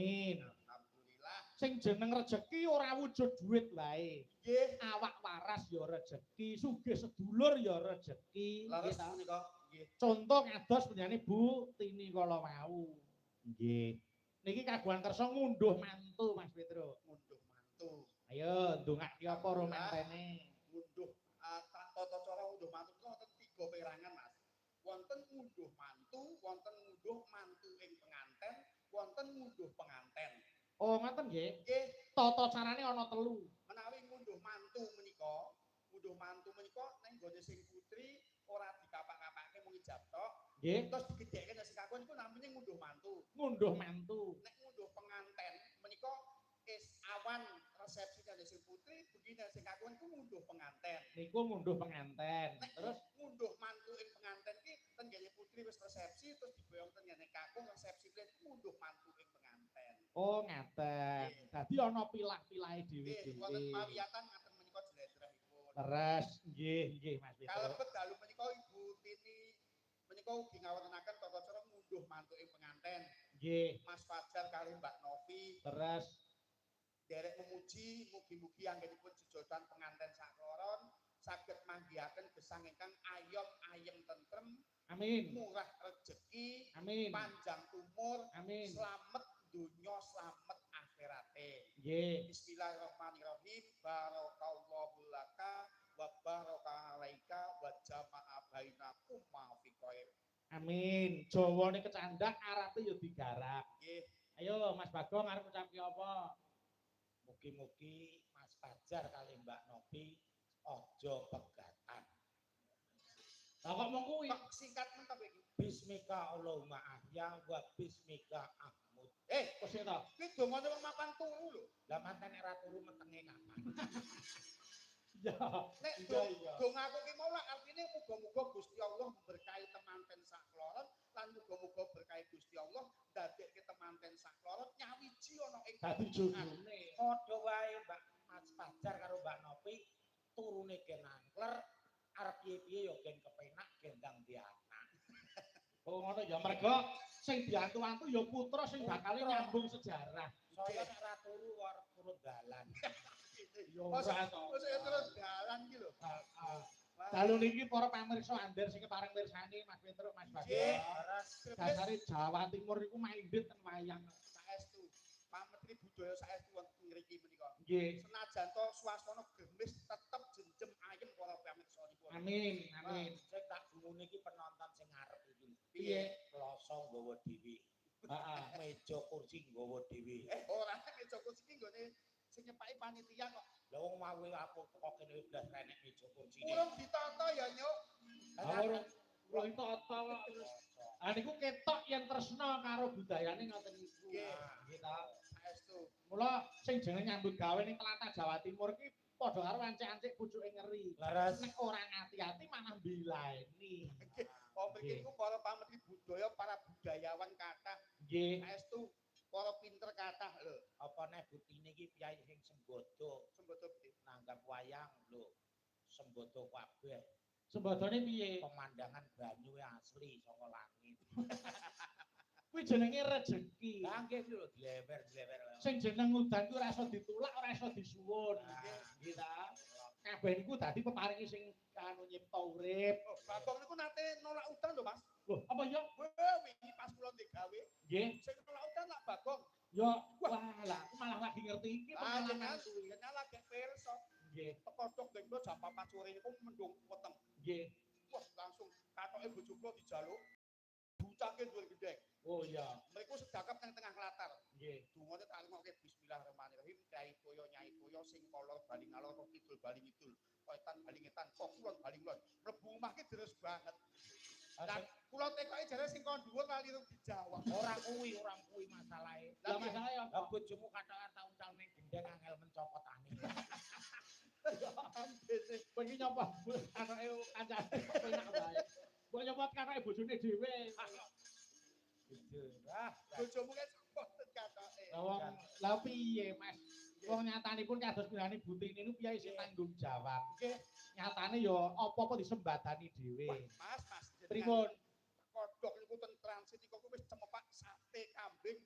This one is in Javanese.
Amin. Alhamdulillah. Sing jeneng rejeki ora wujud duit wae. Nggih. Awak waras ya rejeki, sugih sedulur ya rejeki. Leres menika. Nggih. Contoh ngados penjane Bu Tini kala wau. Nggih. Niki kagungan kersa ngunduh mantu Mas Petro. Ngunduh mantu. Ayo ndongake apa romantene? Ngunduh tata cara ngunduh mantu wonten 3 perangan Mas. Wonten ngunduh mantu, wonten ngunduh mantu ing penganten, wonten ngunduh penganten. Oh, ngoten nggih. Nggih, Tata carane ana 3. menawi ngunduh mantu menika ning gone sing putri ora dikapak-kapake mung ijab tok. Nggih. Terus digedhekke sing kakung iku namanya ngunduh mantu. Ngunduh mantu. Nek ngunduh penganten menika awan resepsi kali sing putri, begini sing kakung iku ngunduh penganten. Niku ngunduh penganten. Terus ngunduh mantu ing penganten iki tenggene putri wis resepsi terus diboyong tenggene kakung resepsi kuwi ngunduh mantu ing penganten. Oh, ngaten. Dadi ana pilah-pilahe dhewe-dhewe. Nggih, wonten pawiyatan ngaten menika jletrehipun. Leres, nggih, Mas Petro. Kalebet dalu menika Ibu Tini menika ugi ngawontenaken tata cara ngunduh mantu ing penganten. Nggih. Mas Fajar kali Mbak Novi. Leres. Derek memuji mugi-mugi anggenipun jejotan penganten sakloron saged manggihaken gesang ingkang ayom ayem tentrem. Amin. Murah rezeki. Amin. Panjang umur. Amin. Slamet dunya, slamet akhirate. Nggih. Bismillahirrahmanirrahim. Barakallahu laka wa baraka alaika wa jama'a bainakum ma fi khair. Amin. Jawane kecandak, arape ya digarap. Nggih. Ayo Mas Bagong arep ngucapke apa? Mugi-mugi Mas Fajar kali Mbak Novi aja pegatan. Lah kok mung kuwi? Kok singkat mentok iki? Bismika Allahumma ahya wa bismika ahmud. Kok sik to? Kuwi dongane wong mapan turu lho. Lah manten ora turu metenge kapan? Ya. Nek Iya. dongaku ki mau lah artine muga-muga Gusti Allah memberkahi temanten sakloron lan muga-muga berkahi Gusti Allah ndadekke temanten sakloron nyawiji ana ing Dadi jogone. Padha wae Mbak Mas Fajar karo Mbak Novi turune gen angler arep piye-piye ya gen kepenak gendang dianak. Oh ngono ya mergo sing diantu-antu ya putra sing bakal nyambung sejarah. Saya nek ora turu arep turun dalan. Ya ora to. Wis terus dalan iki lho. Dalu niki para pamirsa Andher sing kepareng mirsani Mas Petro, Mas Bagong. Dasare Jawa Timur niku maindhit ten wayang. Saestu. Pak Menteri Budaya saestu wonten ngriki menika. Nggih. Senajan to swasana gemis tetep jenjem ayem para pamirsanipun. Amin, amin. Sing tak gumune iki penonton sing ngarep iki. Piye? Kloso nggawa dhewe. Heeh. Meja kursi nggawa dhewe. Ora meja kursi iki nggone sing nyepaki panitia kok. Lah wong mawe aku kok kene blas renek meja kursi. Urung ditata ya, Nyuk. Kula iki tata kok. Ah niku ketok yen tresna karo budayane ngoten niku. Nggih ta. Saestu. Mula sing jeneng nyambut gawe ning tlatah Jawa Timur iki padha karo ancik-ancik pucuke ngeri. Laras Nek ora ngati-ati malah mbilaeni. Oh, mriki niku para pamentri budaya, para budayawan kathah. Nggih. Saestu para pinter kathah lho. apa nek butine iki piyai sing sembodo Sembodo gede. nanggap wayang lho. Sembodo kabeh. Sembadane piye? Pemandangan banyu asli saka langit. Kuwi jenenge rejeki. Lah nggih lho dilewer-dilewer. Sing jeneng udan kuwi ora iso ditulak, ora iso disuwun. Nggih ta. Kabeh niku dadi peparingi sing anu nyipta urip. Bagong niku nate nolak udan lho, Mas. Loh, apa ya? Wah, wingi pas kula ndek gawe, Nggih. sing nolak udan lak Bagong. Ya, wah lah, aku malah lagi ngerti iki Ah, pengalaman jenengan kuwi. jenengan lagi pirsa. Nggih, Teko tok ndek jam 4 sore niku mendung weteng. nggih. Wah, langsung katoke bojo kula dijaluk. Bucake dhuwur gendeng. Oh iya, Mriku sedakap nang tengah latar. nggih. Dungane tak ngoke bismillahirrahmanirrahim. Kyai Toyo Nyai Toyo sing kolor bali ngalor kidul bali ngidul. Wetan bali ngetan, kok kulon bali ngulon. Mlebu omah ki deres banget. Lah kula tekoke jare sing kon dhuwur lali rung dijawab. Ora kuwi masalahe. Lah masalahe apa? Lah bojomu katakan taun-taun ning gendeng angel mencopotane. Kowe iki nyapa anake kancane penak bae. Kowe nyapa anake bojone dhewe. Gitu. Ah, Bojomu kan semboten katoke. Lah wong lah piye, Mas? Wong nyatanipun kados pirane Butini niku piye sing tanggung jawab. Nggih, nyatane ya apa-apa disembadani dhewe. Mas, jenengan Pripun? kodhok niku ten transit niku wis cemepak sate kambing